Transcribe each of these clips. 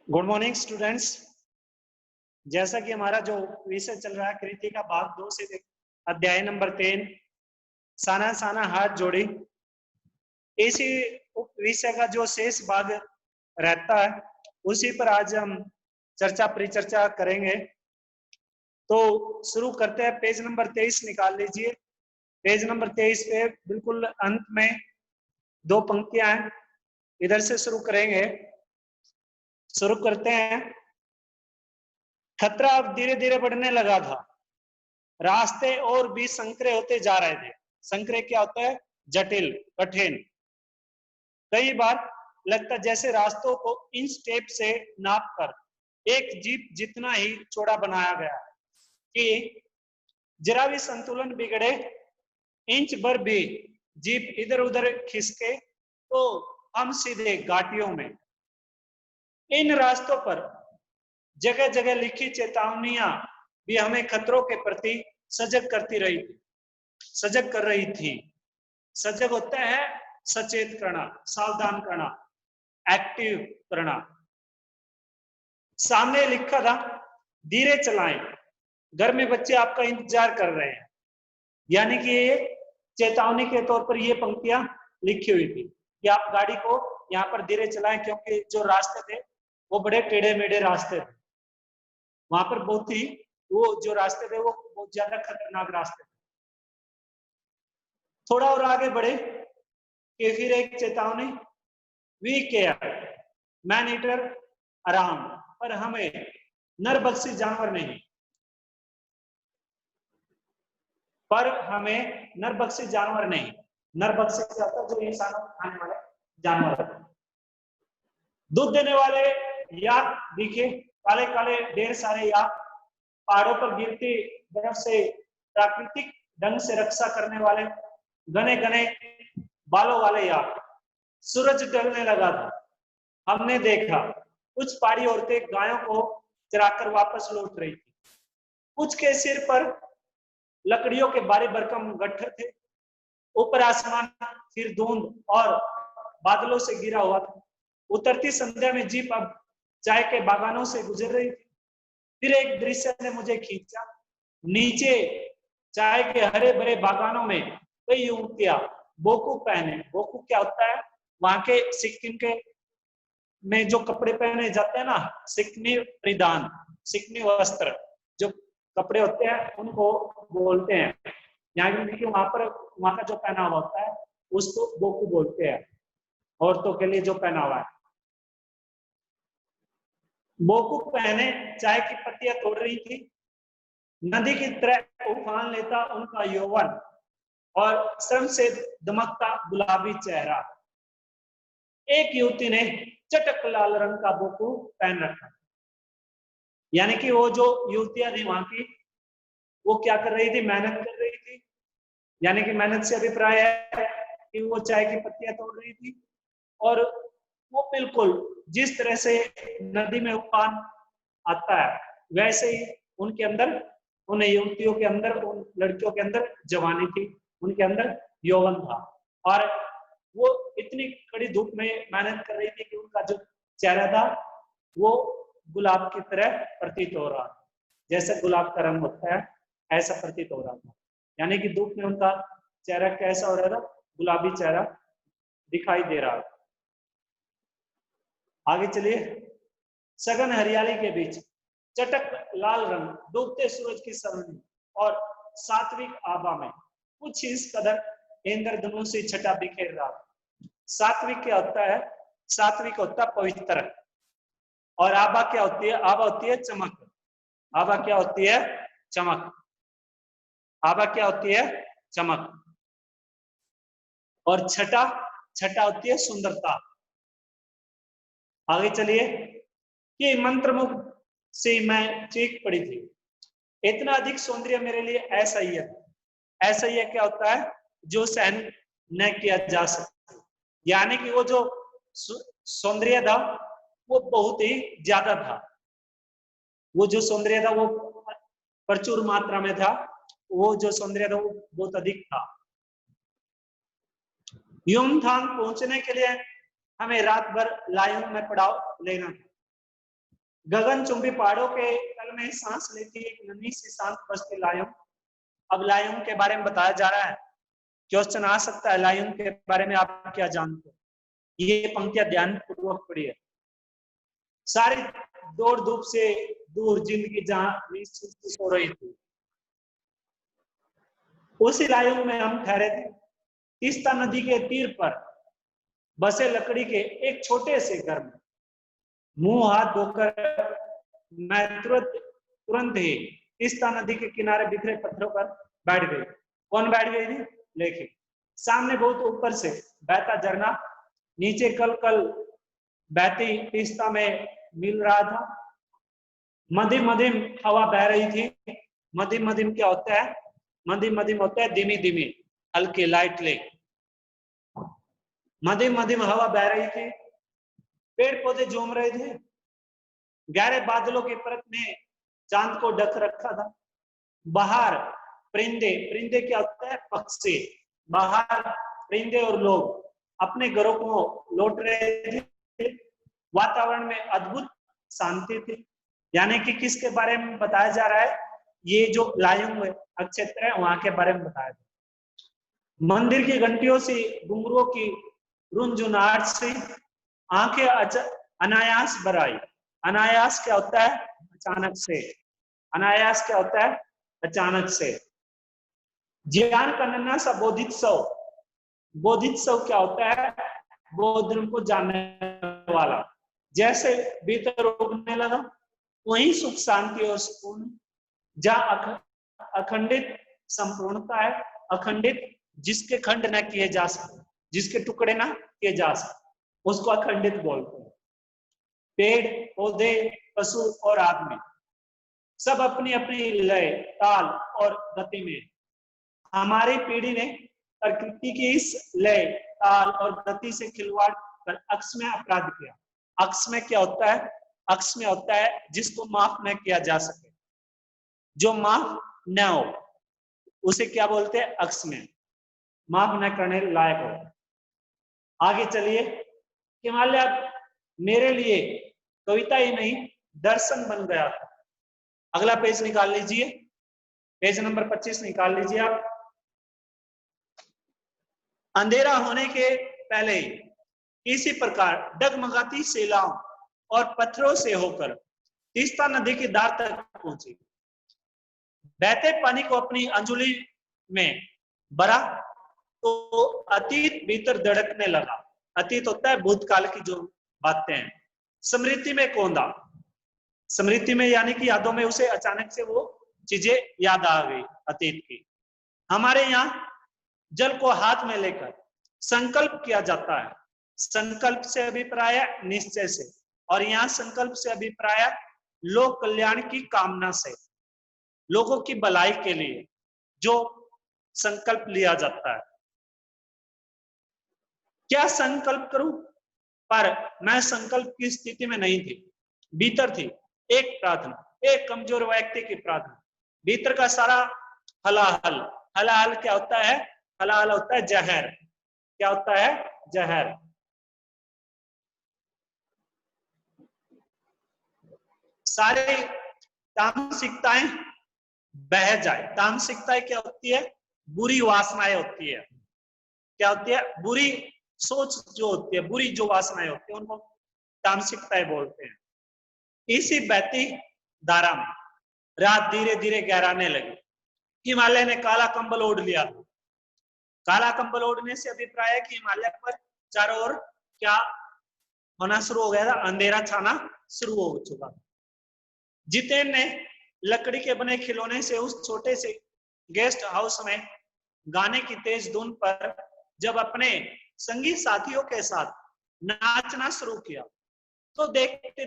Good morning students. जैसा कि हमारा जो विषय चल रहा है कृति का भाग 2 से अध्याय नंबर 3 साना साना हाथ जोड़ी, इसी विषय का जो शेष भाग रहता है उसी पर आज हम चर्चा परिचर्चा करेंगे। तो शुरू करते हैं। पेज नंबर 23 निकाल लीजिए। पेज नंबर 23 पे बिल्कुल अंत में दो पंक्तियां हैं, इधर से शुरू करेंगे। शुरू करते हैं। खतरा अब धीरे धीरे बढ़ने लगा था। रास्ते और भी संकरे होते जा रहे थे। संकरे क्या होता है? जटिल, कठिन। कई बार लगता जैसे रास्तों को इंच टेप से नाप कर एक जीप जितना ही चौड़ा बनाया गया है कि जरा भी संतुलन बिगड़े, इंच भर भी जीप इधर उधर खिसके तो हम सीधे घाटियों में। इन रास्तों पर जगह जगह लिखी चेतावनियां भी हमें खतरों के प्रति सजग करती रही थी, सजग कर रही थी। सजग होता है सचेत करना, सावधान करना, एक्टिव करना। सामने लिखा था धीरे चलाएं, घर में बच्चे आपका इंतजार कर रहे हैं। यानी कि ये चेतावनी के तौर पर ये पंक्तियां लिखी हुई थी कि आप गाड़ी को यहाँ पर धीरे चलाएं, क्योंकि जो रास्ते थे वो बड़े टेढ़े मेढ़े रास्ते थे। वहां पर बहुत ही वो जो रास्ते थे वो बहुत ज्यादा खतरनाक रास्ते थे। थोड़ा और आगे बढ़े कि फिर एक चेतावनी, वी केयर मैन ईटर आराम, पर हमें नरभक्षी जानवर नहीं, पर हमें नरभक्षी जानवर नहीं। नरभक्षी क्या होता है? जो इंसानों को खाने वाले जानवर। दूध देने वाले याक दिखे, काले काले ढेर सारे याक, पहाड़ों पर गिरती बर्फ से प्राकृतिक ढंग से रक्षा करने वाले घने घने बालों वाले याक। सूरज ढलने लगा था। हमने देखा कुछ पहाड़ी औरतें गायों को चराकर वापस लौट रही थी। कुछ के सिर पर लकड़ियों के भारी भरकम गट्ठर थे। ऊपर आसमान फिर धुंध और बादलों से घिरा हुआ था। उतरती संध्या में जीप अब चाय के बागानों से गुजर रही थी। फिर एक दृश्य ने मुझे खींचा। नीचे चाय के हरे भरे बागानों में कई युवतियां बोकू पहने। बोकू क्या होता है? वहां के सिक्किम के में जो कपड़े पहने जाते हैं ना, सिक्किमी परिधान, सिक्किमी वस्त्र जो कपड़े होते हैं उनको बोलते हैं। यहाँ देखिए वहां पर वहां का जो पहनावा होता है उसको बोकू बोलते हैं, औरतों के लिए जो पहनावा है। बोकू पहने चाय की पत्तियां तोड़ रही थी। नदी की तरह उफान लेता उनका यौवन और श्रम से दमकता गुलाबी चेहरा। एक युवती ने चटक लाल रंग का बोकू पहन रखा। यानी कि वो जो युवतियां थी वहां की, वो क्या कर रही थी? मेहनत कर रही थी। यानी कि मेहनत से अभिप्राय है कि वो चाय की पत्तियां तोड़ रही थी। और वो बिल्कुल जिस तरह से नदी में उफान आता है वैसे ही उनके अंदर, उन युवतियों के अंदर, उन लड़कियों के अंदर जवानी थी, उनके अंदर यौवन था। और वो इतनी कड़ी धूप में मेहनत कर रही थी कि उनका जो चेहरा था वो गुलाब की तरह प्रतीत हो रहा था। जैसे गुलाब का रंग होता है ऐसा प्रतीत हो रहा था। यानी कि धूप में उनका चेहरा कैसा हो रहा था? गुलाबी चेहरा दिखाई दे रहा था। आगे चलिए। सघन हरियाली के बीच चटक लाल रंग डूबते सूरज की सरणी और सात्विक आभा में कुछ इस कदर इंद्रधनुषी छटा बिखेर रहा। सात्विक क्या होता है? सात्विक होता है पवित्र। और आभा क्या होती है? आभा होती है चमक। आभा क्या होती है? चमक। आभा क्या होती है? चमक। और छटा, छटा होती है सुंदरता। आगे चलिए कि मंत्रमुग्ध से मैं चीख पड़ी थी। इतना अधिक सौंदर्य मेरे लिए असह्य है। असह्य क्या होता है? जो सहन न किया जा सकता। यानी कि वो जो सौंदर्य था वो बहुत ही ज्यादा था। वो जो सौंदर्य था वो प्रचुर मात्रा में था। वो जो सौंदर्य था वो बहुत अधिक था। युमथांग पहुंचने के लिए हमें रात भर लायू में पड़ाव लेना था। गगनचुंबी पहाड़ों के तल में सांस लेती एक नन्ही सी शांत बस्ती लायुंग। अब लायुंग के बारे में बताया जा रहा है। क्वेश्चन आ सकता है लायुंग के बारे में आप क्या जानते हो? ये पंक्तियां ध्यान पूर्वक पढ़िए। सारी दौड़ धूप से दूर जिंदगी जहां निश्चिंत हो रही थी, उसी लायुंग में हम ठहरे थे। तीस्ता नदी के तीर पर बसे लकड़ी के एक छोटे से घर में मुंह हाथ धोकर मैं तुरंत ही तीस्ता नदी के किनारे बिखरे पत्थरों पर बैठ गई। कौन बैठ गई थी? लेखिन। सामने बहुत ऊपर से बहता झरना नीचे कल कल बहती तीस्ता में मिल रहा था। मधिम मधिम हवा बह रही थी। मधिम मधिम क्या होता है? मधिम मधिम होता है धीमी धीमी, हल्के, लाइटली। मधिम मधिम हवा बह रही थी। पेड़ पौधे झूम रहे थे। गहरे बादलों की परत ने चांद को ढक रखा था। बाहर परिंदे, परिंदे क्या होता है? पक्षी। बाहर परिंदे और लोग अपने घरों को लौट रहे थे। वातावरण में अद्भुत शांति थी। यानी कि किसके बारे में बताया जा रहा है? ये जो लायुंग क्षेत्र है वहां के बारे में बताया जा रहा है। मंदिर की घंटियों से, घुंघरुओं की रुनझुनाहट से आंखें अनायास भर आई। अनायास क्या होता है? अचानक से। अनायास क्या होता है? अचानक से। ज्ञान का नन्हा सा बोधित्सव। बोधित्सव क्या होता है? बोध को जानने वाला। जैसे भीतर उगने लगा, वही सुख शांति और सुकून, जहां अखंडित संपूर्णता है। अखंडित, जिसके खंड न किए जा सकते, जिसके टुकड़े ना किए जा सकते, उसको अखंडित बोलते हैं। पेड़ पौधे, पशु और आदमी सब अपनी अपनी लय, ताल और गति में। हमारी पीढ़ी ने प्रकृति की इस लय, ताल और गति से खिलवाड़ कर अक्स में अपराध किया। अक्स में क्या होता है? अक्स में होता है जिसको माफ न किया जा सके, जो माफ न हो, उसे क्या बोलते हैं? अक्स में, माफ न करने लायक हो। आगे चलिए। हिमालय मेरे लिए कविता ही नहीं, दर्शन बन गया था। अगला पेज निकाल लीजिए, पेज नंबर 25 निकाल लीजिए आप। अंधेरा होने के पहले ही इसी प्रकार डगमगाती सेलाओं और पत्थरों से होकर तीस्ता नदी की धार तक पहुंची। बहते पानी को अपनी अंजुली में भरा तो अतीत भीतर धड़कने लगा। अतीत होता है भूतकाल की जो बातें हैं। स्मृति में कौंधा, स्मृति में यानी कि यादों में उसे अचानक से वो चीजें याद आ गई अतीत की। हमारे यहाँ जल को हाथ में लेकर संकल्प किया जाता है। संकल्प से अभिप्राय निश्चय से, और यहाँ संकल्प से अभिप्राय लोक कल्याण की कामना से, लोगों की भलाई के लिए जो संकल्प लिया जाता है। क्या संकल्प करूं? पर मैं संकल्प की स्थिति में नहीं थी। भीतर थी एक प्रार्थना, एक कमजोर व्यक्ति की प्रार्थना। भीतर का सारा हलाहल, हलाहल क्या होता है? हलाहल होता है जहर। क्या होता है? जहर। सारी तामसिकताएं बह जाए। तामसिकताएं क्या होती है? बुरी वासनाएं होती है। क्या होती है? बुरी सोच जो होती है, बुरी जो वासनाएं होती है, उनको तामसिकताएं बोलते हैं। इसी बहती धारा में रात धीरे धीरे गहराने लगी। हिमालय ने काला कंबल ओढ़ लिया। काला कंबल ओढ़ने से अभिप्राय है कि हिमालय पर चारों ओर क्या होना शुरू हो गया था? अंधेरा छाना शुरू हो चुका था। जितेन ने लकड़ी के बने खिलौने से उस छोटे से गेस्ट हाउस में गाने की तेज धुन पर जब अपने संगी साथियों के साथ नाचना शुरू किया, तो देखते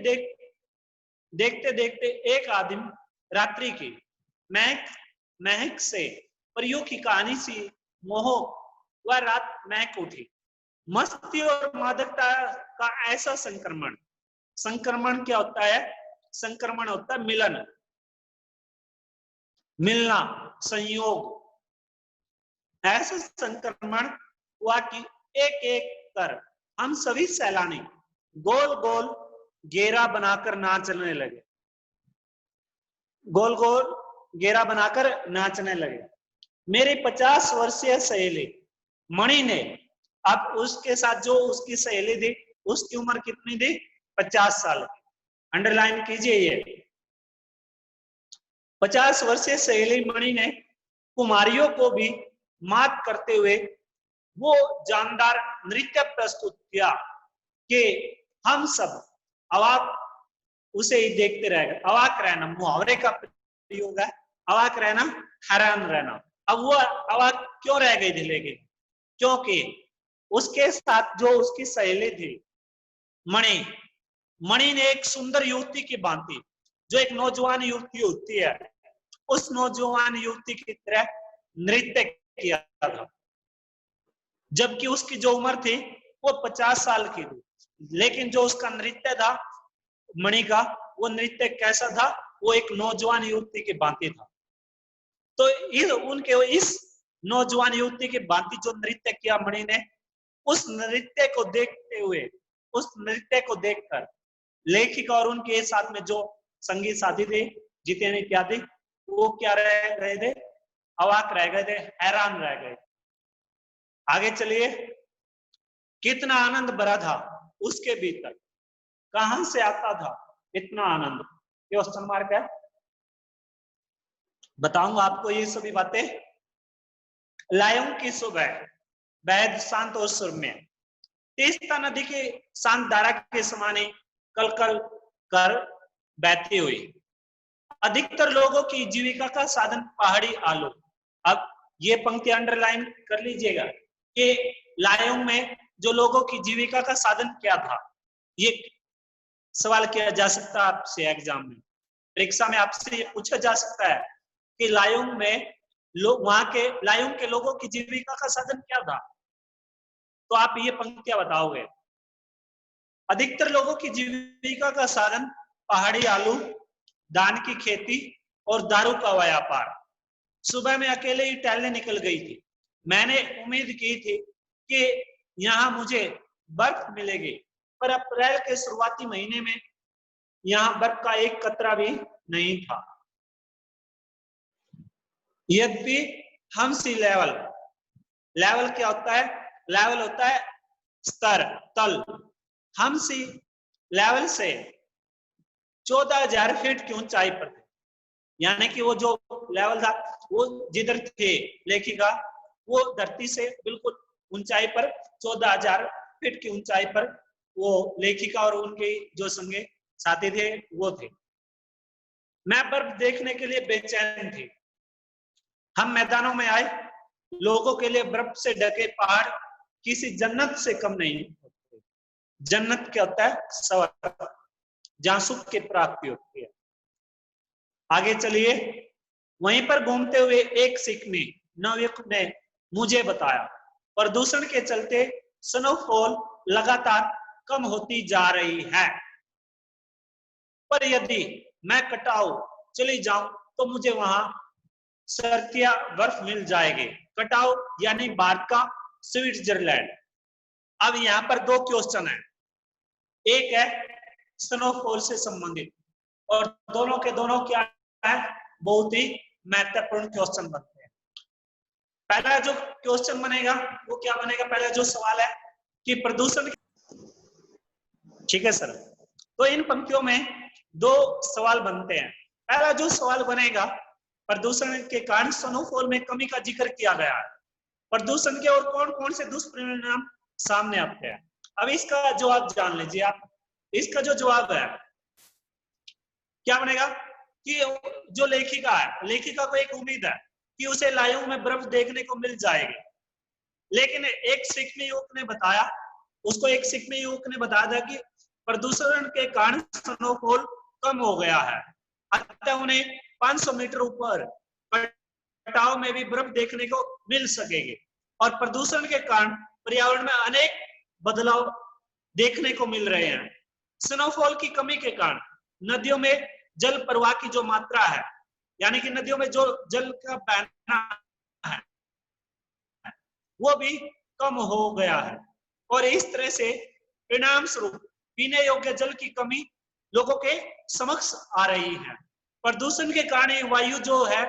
देखते एक आदिम रात्रि की महक से परियों की कहानी सी मोह वह रात महक उठी। मस्ती और मादकता का ऐसा संक्रमण। संक्रमण क्या होता है? संक्रमण होता है मिलन, मिलना, संयोग। ऐसा संक्रमण हुआ कि एक एक कर हम सभी सैलानी गोल गोल घेरा बनाकर नाचने लगे, गोल गोल घेरा बनाकर नाचने लगे। मेरी 50 वर्षीय सहेली मणि ने, अब उसके साथ जो उसकी सहेली थी उसकी उम्र कितनी थी? 50 साल की। अंडरलाइन कीजिए ये 50 वर्षीय सहेली मणि ने कुमारियों को भी मात करते हुए वो जानदार नृत्य प्रस्तुत किया कि हम सब अवाक उसे ही देखते रह गए। अवाक रहना मुहावरे का प्रयोग है, अवाक रहना हैरान रहना। अब वो अवाक क्यों रह गई थी? लेकिन क्योंकि उसके साथ जो उसकी सहेली थी मणि, मणि ने एक सुंदर युवती की भांति, जो एक नौजवान युवती होती है, उस नौजवान युवती की तरह नृत्य किया था। जबकि उसकी जो उम्र थी वो 50 साल की थी, लेकिन जो उसका नृत्य था मणि का, वो नृत्य कैसा था? वो एक नौजवान युवती की भांति था। तो उनके इस नौजवान युवती की भांति जो नृत्य किया मणि ने, उस नृत्य को देखते हुए, उस नृत्य को देखकर लेखिका और उनके साथ में जो संगीत साथी थे जितेंद्र इत्यादि, वो क्या रह गए थे? अवाक रह गए थे, हैरान रह गए। आगे चलिए, कितना आनंद भरा था उसके भीतर, कहां से आता था इतना आनंद? क्वेश्चन मार्क है। बताऊंगा आपको ये सभी बातें। लायों की सुबह बेहद शांत और सुरम्य, तीस्ता नदी के शांत धारा के समाने कलकल कर बहती हुई। अधिकतर लोगों की जीविका का साधन पहाड़ी आलू। अब ये पंक्ति अंडरलाइन कर लीजिएगा कि लायों में जो लोगों की जीविका का साधन क्या था। ये सवाल किया जा सकता है आपसे एग्जाम में, परीक्षा में आपसे पूछा जा सकता है कि लायों में लोग, वहां के लायों के लोगों की जीविका का साधन क्या था? तो आप ये पंक्तियां बताओगे। अधिकतर लोगों की जीविका का साधन पहाड़ी आलू, धान की खेती और दारू का व्यापार। सुबह में अकेले ही टहलने निकल गई थी। मैंने उम्मीद की थी कि यहाँ मुझे बर्फ मिलेगी, पर अप्रैल के शुरुआती महीने में यहाँ बर्फ का एक कतरा भी नहीं था। यद्यपि हम सी लेवल, लेवल क्या होता है? लेवल होता है स्तर, तल। हम सी लेवल से 14,000 फीट की ऊंचाई पर थे। यानी कि वो जो लेवल था, वो जिधर थे लेखिका, वो धरती से बिल्कुल ऊंचाई पर 14,000 फीट की ऊंचाई पर वो लेखिका और उनके जो संगे साथी थे वो थे। मैं बर्फ देखने के लिए बेचैन थी। हम मैदानों में आए। लोगों के लिए बर्फ से ढके पहाड़ किसी जन्नत से कम नहीं होते। जन्नत क्या होता है? स्वर्ग, जहां सुख की प्राप्ति होती है। आगे चलिए, वहीं पर घूमते हुए एक सिक्किमी नवयुवक ने मुझे बताया, प्रदूषण के चलते स्नोफॉल लगातार कम होती जा रही है, पर यदि मैं कटाऊ चली जाऊं तो मुझे वहां सर्दियां बर्फ मिल जाएगी। कटाऊ यानी भारत का स्विट्जरलैंड। अब यहाँ पर दो क्वेश्चन है, एक है स्नोफॉल से संबंधित, और दोनों के दोनों क्या है? बहुत ही महत्वपूर्ण क्वेश्चन बनते हैं। पहला जो क्वेश्चन बनेगा वो क्या बनेगा? पहला जो सवाल है कि प्रदूषण, ठीक है सर। तो इन पंक्तियों में दो सवाल बनते हैं। पहला जो सवाल बनेगा, प्रदूषण के कारण स्नोफॉल में कमी का जिक्र किया गया है, प्रदूषण के और कौन कौन से दुष्परिणाम सामने आते हैं। अब इसका जवाब जान लीजिए आप। इसका जो जवाब है क्या बनेगा कि जो लेखिका है, लेखिका को एक उम्मीद है कि उसे लायों में बर्फ देखने को मिल जाएगी, लेकिन एक सिक्किमी युवक ने बताया, उसको एक सिक्किमी युवक ने बताया था कि प्रदूषण के कारण स्नोफॉल कम हो गया है, अतः उन्हें 500 मीटर ऊपर कटाव में भी बर्फ देखने को मिल सकेगी। और प्रदूषण के कारण पर्यावरण में अनेक बदलाव देखने को मिल रहे हैं। स्नोफॉल की कमी के कारण नदियों में जल प्रवाह की जो मात्रा है, यानी कि नदियों में जो जल का बहना है, वो भी कम हो गया है। और इस तरह से परिणाम स्वरूप पीने योग्य जल की कमी लोगों के समक्ष आ रही है। प्रदूषण के कारण वायु जो है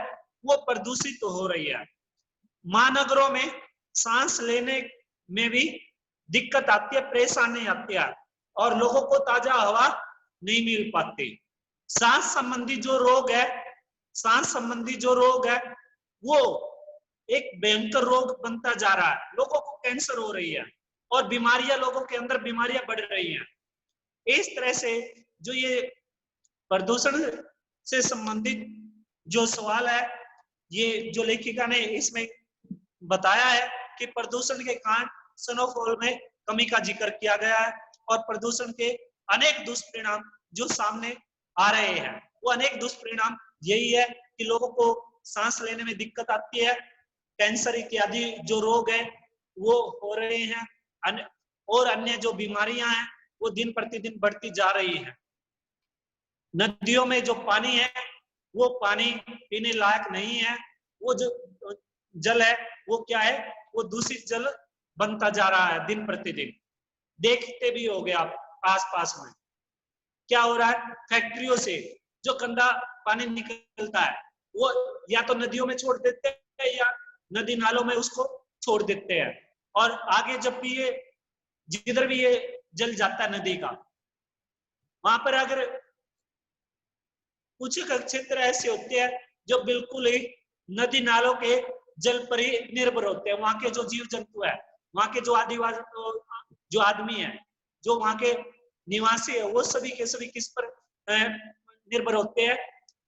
वो प्रदूषित हो रही है। महानगरों में सांस लेने में भी दिक्कत आती है, परेशानी आती है और लोगों को ताजा हवा नहीं मिल पाती। सांस संबंधी जो रोग है, सांस संबंधी जो रोग है वो एक भयंकर रोग बनता जा रहा है। लोगों को कैंसर हो रही है और बीमारियां, लोगों के अंदर बीमारियां बढ़ रही हैं। इस तरह से जो ये प्रदूषण से संबंधित जो सवाल है, ये जो लेखिका ने इसमें बताया है कि प्रदूषण के कारण स्नोफॉल में कमी का जिक्र किया गया है और प्रदूषण के अनेक दुष्परिणाम जो सामने आ रहे हैं, वो अनेक दुष्परिणाम यही है कि लोगों को सांस लेने में दिक्कत आती है, कैंसर इत्यादि जो रोग है वो हो रहे हैं और अन्य जो बीमारियां हैं वो दिन प्रतिदिन बढ़ती जा रही है। नदियों में जो पानी है वो पानी पीने लायक नहीं है, वो जो जल है वो क्या है, वो दूषित जल बनता जा रहा है दिन प्रतिदिन। देखते भी होंगे आप आसपास में क्या हो रहा है, फैक्ट्रियों से जो गंदा पानी निकलता है वो या तो नदियों में छोड़ देते हैं या नदी नालों में उसको छोड़ देते हैं और आगे जब भी ये जिधर भी ये जल जाता है नदी का, वहां पर अगर कुछ क्षेत्र ऐसे होते हैं जो बिल्कुल ही नदी नालों के जल पर ही निर्भर होते हैं। वहां के जो जीव जंतु है, वहां के जो आदिवासी जो आदमी है, जो वहां के निवासी है, वो सभी के सभी किस पर निर्भर होते हैं,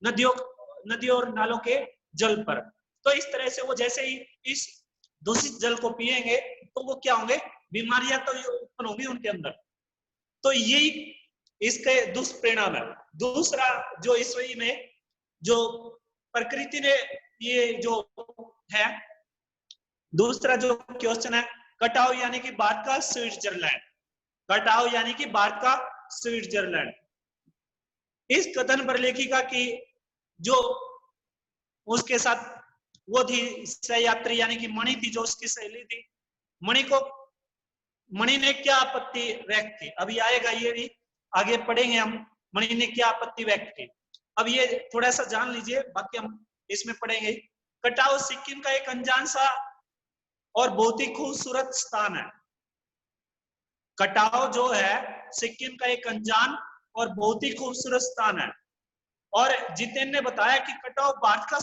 नदियों और नालों के जल पर। तो इस तरह से वो जैसे ही इस दूषित जल को पिएंगे तो वो क्या होंगे, बीमारियां तो उत्पन्न होंगी उनके अंदर। तो यही इसके दुष्परिणाम है। दूसरा जो इस में जो प्रकृति ने ये जो है, दूसरा जो क्वेश्चन है, कटाव यानी कि भारत का स्विट्जरलैंड, कटाव यानी कि भारत का स्विट्जरलैंड। इस कथन पर लेखिका की जो उसके साथ वो थी सहयात्री यानी कि मणि थी, जो उसकी सहेली थी, मणि ने क्या आपत्ति व्यक्त की, अभी आएगा, ये भी आगे पढ़ेंगे हम, मणि ने क्या आपत्ति व्यक्त की। अब ये थोड़ा सा जान लीजिए, बाकी हम इसमें पढ़ेंगे। कटाव सिक्किम का एक अनजान सा और बहुत ही खूबसूरत स्थान है। कटाव जो है सिक्किम का एक अनजान और बहुत ही खूबसूरत स्थान है। और जितेन ने बताया कि कटाव भारत का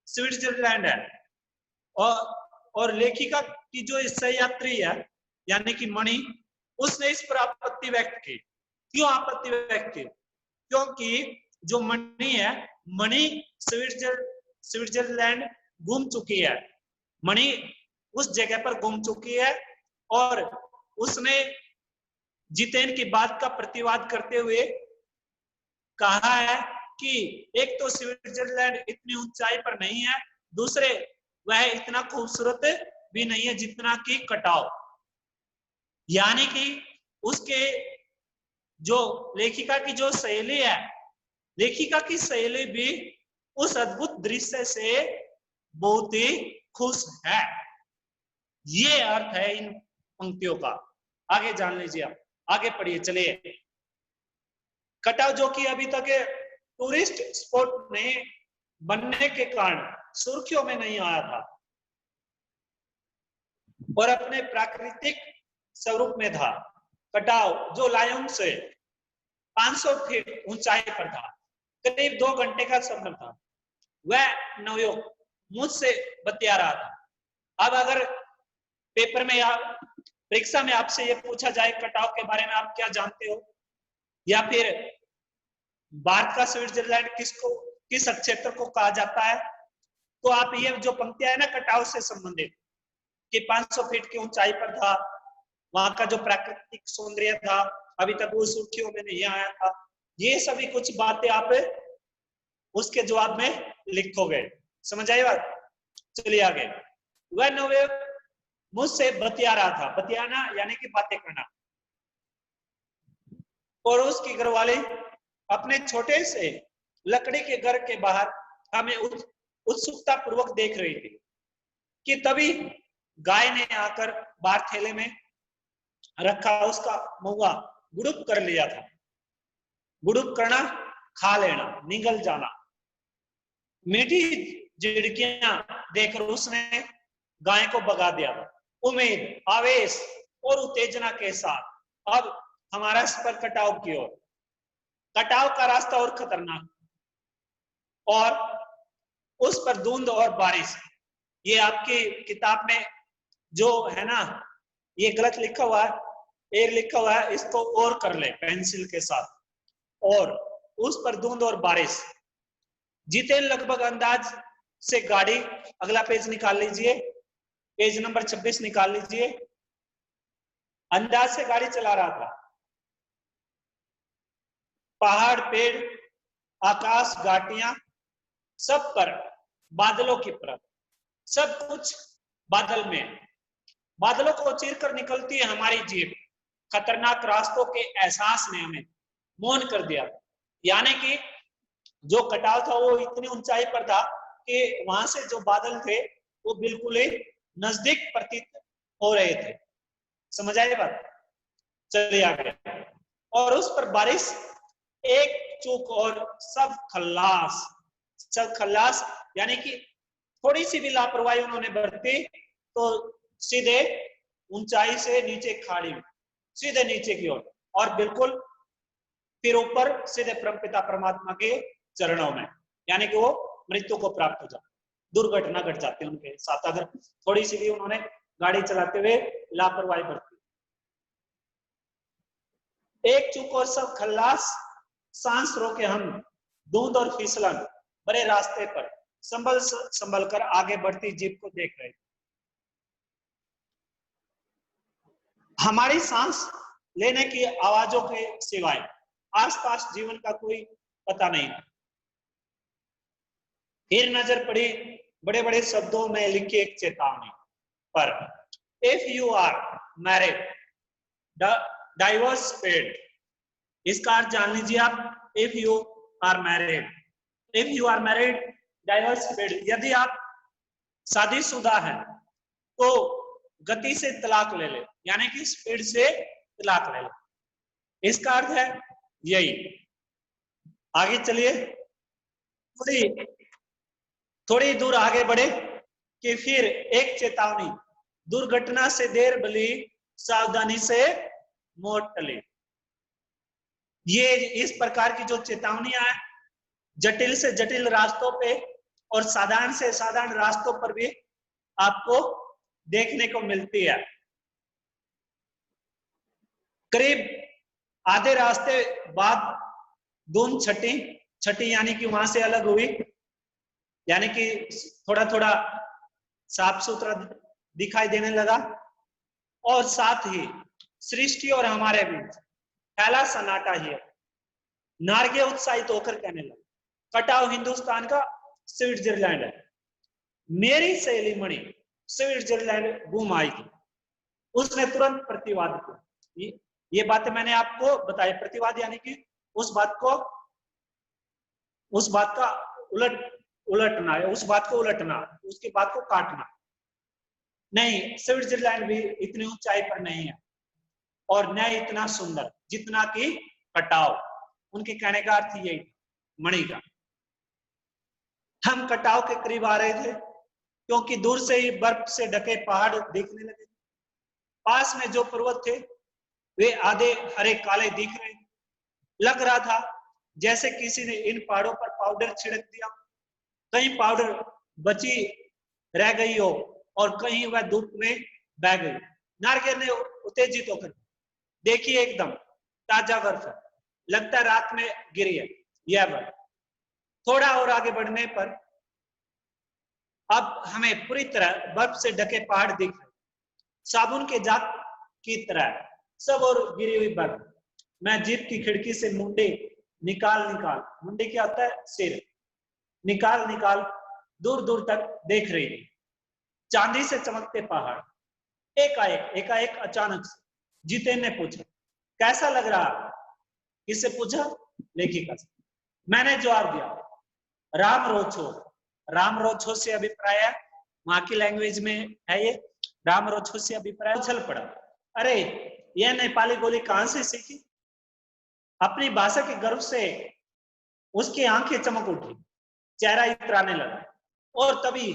स्विट्जरलैंड है। और लेखिका की जो सहयात्री है यानी कि मणि, उसने इस पर आपत्ति व्यक्त की। क्यों आपत्ति व्यक्त की? क्योंकि जो मणि है, मणि स्विट्जरलैंड घूम चुकी है, मणि उस जगह पर घूम चुकी है और उसने जितेन की बात का प्रतिवाद करते हुए कहा है कि एक तो स्विट्जरलैंड इतनी ऊंचाई पर नहीं है, दूसरे वह इतना खूबसूरत भी नहीं है जितना कि कटाव। यानी कि उसके जो लेखिका की जो सहेली है, लेखिका की सहेली भी उस अद्भुत दृश्य से बहुत ही खुश है। ये अर्थ है इन पंक्तियों का। आगे जान लीजिए, आप आगे पढ़िए, चलिए। कटाव जो कि अभी तक टूरिस्ट स्पॉट नहीं बनने के कारण सुर्खियों में नहीं आया था और अपने प्राकृतिक स्वरूप में था। कटाव जो लायोंग से 500 फीट ऊंचाई पर था, करीब 2 घंटे का सफर था। वह नवयुवक मुझसे बतिया रहा था। अब अगर पेपर में या परीक्षा में आपसे यह पूछा जाए कटाव के बारे में आप क्या जानते हो, या फिर भारत का स्विट्जरलैंड किस क्षेत्र को कहा जाता है, तो आप ये जो पंक्तियां है ना कटाव से संबंधित कि 500 फीट की ऊंचाई पर था, वहां का जो प्राकृतिक सौंदर्य था अभी तक वो सुर्खियों में नहीं आया था, ये सभी कुछ बातें आप उसके जवाब में लिखोगे। समझ आई बात? चलिए आगे। वह नवयुवक मुझसे बतिया रहा था, बतियाना यानी कि बातें करना, और उसकी घरवाली अपने छोटे से लकड़ी के घर के बाहर हमें उत्सुकता पूर्वक देख रही थी कि तभी गाय ने आकर बाहर थैले में रखा उसका महुआ गुड़ुप कर लिया था। गुड़ुप करना, खा लेना, निगल जाना। मीठी झिड़कियां देकर उसने गाय को भगा दिया। उम्मीद, आवेश और उत्तेजना के साथ अब हमारा सफर कटाव की ओर। कटाव का रास्ता और खतरनाक, और उस पर धुंध और बारिश। ये आपकी किताब में जो है ना, ये गलत लिखा हुआ है, एक लिखा हुआ है, इसको और कर ले पेंसिल के साथ। और उस पर धुंध और बारिश। जीते लगभग अंदाज से गाड़ी, अगला पेज निकाल लीजिए, पेज नंबर 26 निकाल लीजिए। अंदाज से गाड़ी चला रहा था। पहाड़, पेड़, आकाश, घाटियां, सब पर बादलों की परत, सब कुछ बादल में। बादलों को चीरकर निकलती है हमारी जीप। खतरनाक रास्तों के एहसास ने हमें मौन कर दिया। यानी कि जो कटाव था वो इतनी ऊंचाई पर था कि वहां से जो बादल थे वो बिल्कुल ही नजदीक प्रतीत हो रहे थे। समझ आई बात? चलिए आगे। और उस पर बारिश, एक चूक और सब खल्लास। सब खल्लास यानी कि थोड़ी सी भी लापरवाही उन्होंने बरती तो सीधे ऊंचाई से नीचे खाड़ी में, सीधे नीचे की ओर, और बिल्कुल फिर ऊपर सीधे परमपिता परमात्मा के चरणों में। यानी कि वो मृत्यु को प्राप्त हो जाते, दुर्घटना घट जाती है उनके साथ अगर थोड़ी सी भी उन्होंने गाड़ी चलाते हुए लापरवाही बरती। एक चूक और सब खल्लास। सांस रोके हम धुंध और फिसलन बड़े रास्ते पर संभल संभल कर आगे बढ़ती जीप को देख रहे। हमारी सांस लेने की आवाजों के सिवाय आसपास जीवन का कोई पता नहीं। फिर नजर पड़ी बड़े बड़े शब्दों में लिखी एक चेतावनी पर। If you are married, divorce paid. इसका अर्थ जान लीजिए आप। If you are married, if you are married, divorce paid. यदि आप शादीशुदा हैं तो गति से तलाक ले ले, यानी कि स्पीड से तलाक ले ले। इसका अर्थ है यही। आगे चलिए, थोड़ी दूर आगे बढ़े कि फिर एक चेतावनी। दुर्घटना से देर भली, सावधानी से मौत टली। ये इस प्रकार की जो चेतावनियां हैं, जटिल से जटिल रास्तों पे और साधारण से साधारण रास्तों पर भी आपको देखने को मिलती है। करीब आधे रास्ते बाद धुंध छठी यानी कि वहां से अलग हुई, यानी कि थोड़ा थोड़ा साफ सुथरा दिखाई देने लगा। और साथ ही सृष्टि और हमारे बीच फैला सन्नाटा ही है। नार्गे उत्साहित होकर कहने लगा, कटाव हिंदुस्तान का स्विट्जरलैंड है। मेरी सहेली मणि स्विट्जरलैंड घूम आई थी। उसने तुरंत प्रतिवाद किया। ये बातें मैंने आपको बताई। प्रतिवाद यानी कि उस बात का उलटना है, उस बात को उलटना, उसकी बात को काटना। नहीं, स्विट्जरलैंड भी इतनी ऊंचाई पर नहीं है और न इतना सुंदर जितना कि कटाव। उनके कहने का अर्थ यही मणि का। हम कटाव के करीब आ रहे थे क्योंकि दूर से ही बर्फ से ढके पहाड़ दिखने लगे। पास में जो पर्वत थे वे आधे हरे काले दिख रहे। लग रहा था जैसे किसी ने इन पहाड़ों पर पाउडर छिड़क दिया। कहीं पाउडर बची रह गई हो और कहीं वह धूप में बह गई। नारगे ने उत्तेजित होकर देखिए, एकदम ताजा बर्फ है, लगता है रात में गिरी है यह बर्फ। थोड़ा और आगे बढ़ने पर अब हमें पूरी तरह बर्फ से ढके पहाड़ दिख रहे, साबुन के जाग की तरह सब और गिरी हुई बर्फ। मैं जीप की खिड़की से मुंडी निकाल मुंडी क्या होता है? सिर निकाल दूर दूर तक देख रही थी। चांदी से चमकते पहाड़। एकाएक अचानक से जितेन ने पूछा, कैसा लग रहा? किससे पूछा? लेखिका से। मैंने जवाब दिया, राम रोचो से अभिप्राय है, वहां की लैंग्वेज में है ये। राम रोचो से अभिप्राय। उछल पड़ा, अरे यह नेपाली बोली कहां से सीखी? अपनी भाषा के गर्व से उसकी आंखें चमक उठी, चेहरा इतराने लगा, और तभी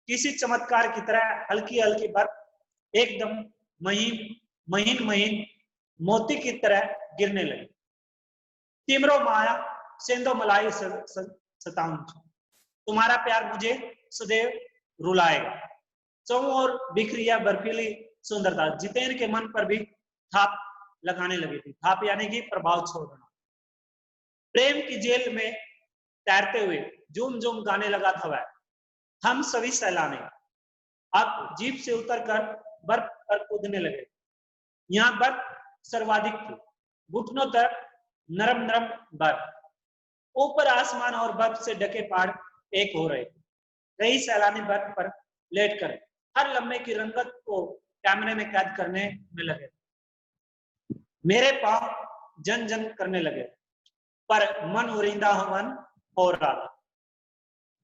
किसी चमत्कार की तरह हल्की हल्की बर्फ एकदम महीन महीन महीन मोती की तरह गिरने लगी। तिमरो माया सेंदो मलाई सताऊं, तुम्हारा प्यार मुझे सदैव रुलाएगा। चौं और बिखरी या बर्फीली सुंदरता जितेंद्र के मन पर भी थाप लगाने लगी थी। थाप यानी कि प्रभाव छोड़ना। प्रेम की जेल में तैरते हुए झूम झूम गाने लगा था वह। हम सभी सैलानी अब जीप से उतरकर बर्फ पर कूदने लगे। यहाँ बर्फ सर्वाधिक थी, घुटनों तक नरम नरम बर्फ। ऊपर आसमान और बर्फ से ढके पहाड़ एक हो रहे थे। कई सैलानी बर्फ पर लेटकर हर लम्हे की रंगत को कैमरे में कैद करने में लगे। मेरे पांव जन जन करने लगे, पर मन उरिंदा मन हो रहा था।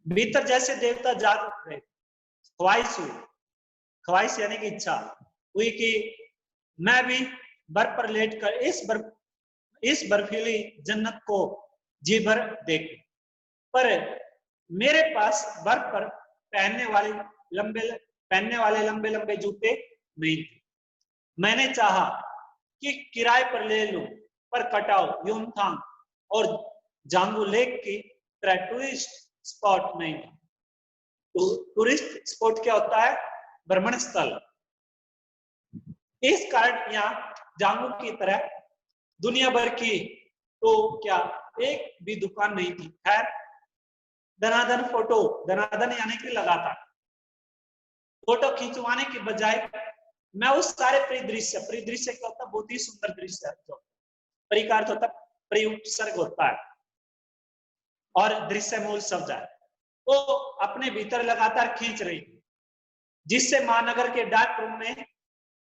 भीतर जैसे देवता जाग गए। ख्वाहिश हुई, ख्वाहिश यानी कि इच्छा हुई कि मैं भी बर्फ पर लेटकर इस बर्फीली जन्नत को जी भर देखूं। पर मेरे पास बर्फ पर पहनने वाले लंबे लंबे जूते नहीं थे। मैंने चाहा कि किराए पर ले लूं, पर कटाओ, यूमथांग और जांगू लेक की तरह टूरिस्ट स्पॉट नहीं था। टूरिस्ट स्पॉट क्या होता है? भ्रमण स्थल। इस कारण यहाँ जांगू की तरह दुनिया भर की तो क्या एक भी दुकान नहीं थी। खैर, धनाधन फोटो, धनाधन यानी कि लगातार फोटो खिंचवाने की बजाय मैं उस सारे परिदृश्य क्या होता है? बहुत ही सुंदर दृश्य। परिकार होता है, परिउपसर्ग होता है और दृश्य मूल शब्द है। वो अपने भीतर लगातार खींच रही थी, जिससे महानगर के डार्क रूम में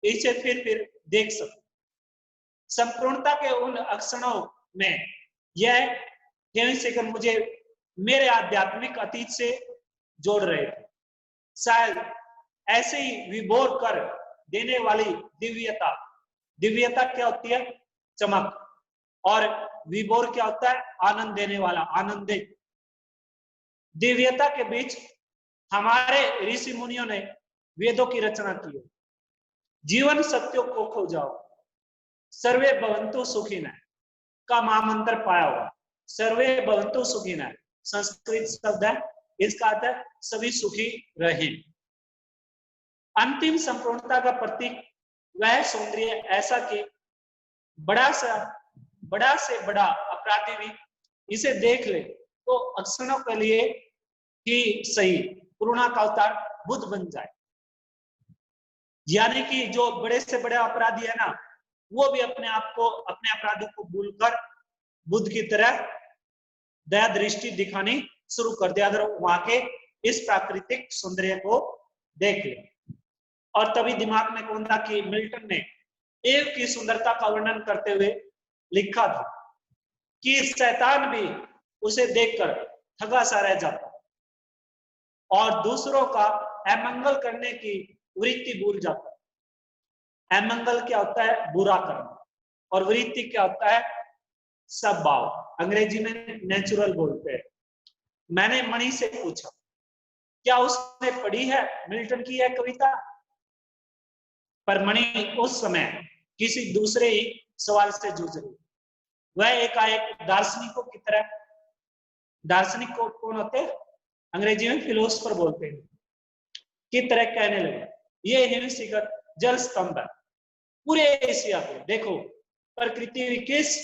इसे फिर देख सकूं। संपूर्णता के उन अक्षणों में यह सेकंड मुझे मेरे आध्यात्मिक अतीत से जोड़ रहे थे। शायद ऐसे ही विभोर कर देने वाली दिव्यता। दिव्यता क्या होती है? चमक। और विभोर क्या होता है? आनंद देने वाला, आनंदित। दिव्यता के बीच हमारे ऋषि मुनियों ने वेदों की रचना की है। जीवन सत्यों को खो जाओ, सर्वे भवन्तु सुखिनः का महामंत्र पाया हुआ। सर्वे भवन्तु सुखिनः संस्कृत शब्द है, इसका अर्थ है सभी सुखी रहें। अंतिम संपूर्णता का प्रतीक वह सौंदर्य ऐसा कि बड़ा से बड़ा अपराधी भी इसे देख ले तो अक्षणों के लिए ही सही करुणा का अवतार बुद्ध बन जाए। यानी कि जो बड़े से बड़े अपराधी है ना, वो भी अपने आप को, अपने अपराधों को भूलकर बुद्ध की तरह दया दृष्टि दिखानी शुरू कर दिया, अगर वहां के इस प्राकृतिक सौंदर्य को देख ले। और तभी दिमाग में कौन था कि मिल्टन ने एव की सुंदरता का वर्णन करते हुए लिखा था कि शैतान भी उसे देखकर ठगा सा रह जाता और दूसरों का अमंगल करने की वृत्ति भूल जाता। अमंगल क्या होता है? बुरा करना। और वृत्ति क्या होता है? स्वभाव। अंग्रेजी में नेचुरल बोलते हैं। मैंने मणि से पूछा, क्या उसने पढ़ी है मिल्टन की यह कविता? पर मणि उस समय किसी दूसरे ही सवाल से जूझ रही। वह एकाएक दार्शनिकों की तरह, दार्शनिक को कौन होते हैं? अंग्रेजी में फिलोसफर बोलते हैं, की तरह कहने लगे, ये हिमशिखर जल स्तंभ है पूरे एशिया पे। देखो प्रकृति किस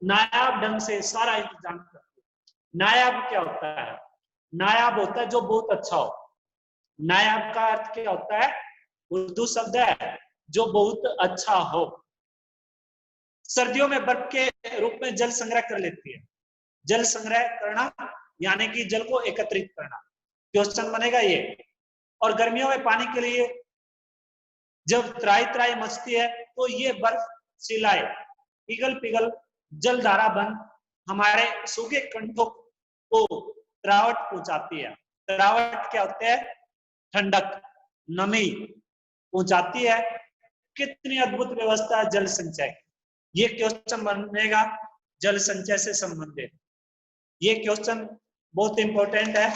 नायाब ढंग से सारा इंतजाम करती है। नायाब क्या होता है? नायाब होता है जो बहुत अच्छा हो। नायाब का अर्थ क्या होता है? उर्दू शब्द है जो बहुत अच्छा हो। सर्दियों में बर्फ के रूप में जल संग्रह कर लेती है। जल संग्रह करना यानी कि जल को एकत्रित करना, क्वेश्चन बनेगा ये। और गर्मियों में पानी के लिए जब त्राई त्राई मचती है तो ये बर्फ सिलाए पिघल पिघल जलधारा बन हमारे सूखे कंठों को तरावट पहुंचाती है। तरावट क्या होता है? ठंडक, नमी पहुंचाती है। कितनी अद्भुत व्यवस्था है जल संचय। ये क्वेश्चन बनेगा जल संचय से संबंधित। ये क्वेश्चन बहुत इंपॉर्टेंट है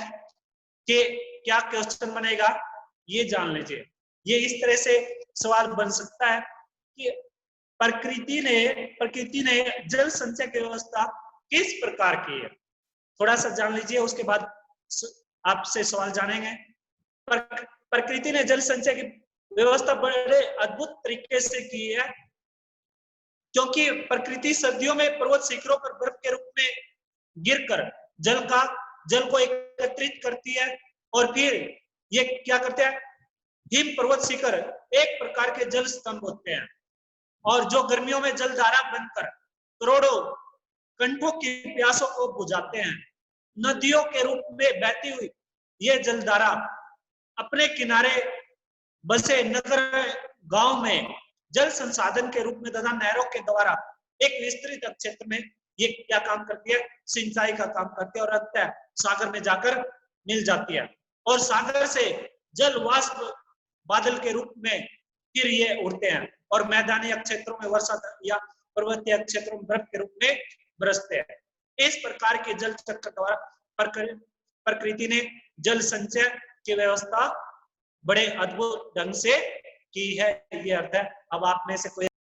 कि क्या क्वेश्चन बनेगा ये जान लीजिए। ये इस तरह से सवाल बन सकता है कि प्रकृति ने जल संचय की व्यवस्था किस प्रकार की है। थोड़ा सा जान लीजिए, उसके बाद आपसे सवाल जानेंगे। प्रकृति ने जल संचय की व्यवस्था बड़े अद्भुत तरीके से की है, क्योंकि प्रकृति सर्दियों में पर्वत शिखरों पर बर्फ के रूप में गिरकर जल को एकत्रित करती है, और फिर ये क्या करते हैं, हिम पर्वत शिखर एक प्रकार के जल स्तंभ होते हैं, और जो गर्मियों में जलधारा बनकर करोड़ों कंठों की प्यासों को बुझाते हैं। नदियों के रूप में बहती हुई ये जलधारा अपने किनारे बसे नगर गांव में जल संसाधन के रूप में तथा नहरों के द्वारा एक विस्तृत क्षेत्र में ये क्या काम करती है, सिंचाई का काम करती है, और अंततः सागर में जाकर मिल जाती है, और सागर से जल वाष्प बादल के रूप में फिर ये उड़ते हैं, और मैदानी क्षेत्रों में वर्षा या पर्वतीय क्षेत्रों में बर्फ के रूप में बरसते हैं। इस प्रकार के जल चक्र द्वारा प्रकृति ने जल संचय की व्यवस्था बड़े अद्भुत ढंग से की है, ये अर्थ है। अब आप में से कोई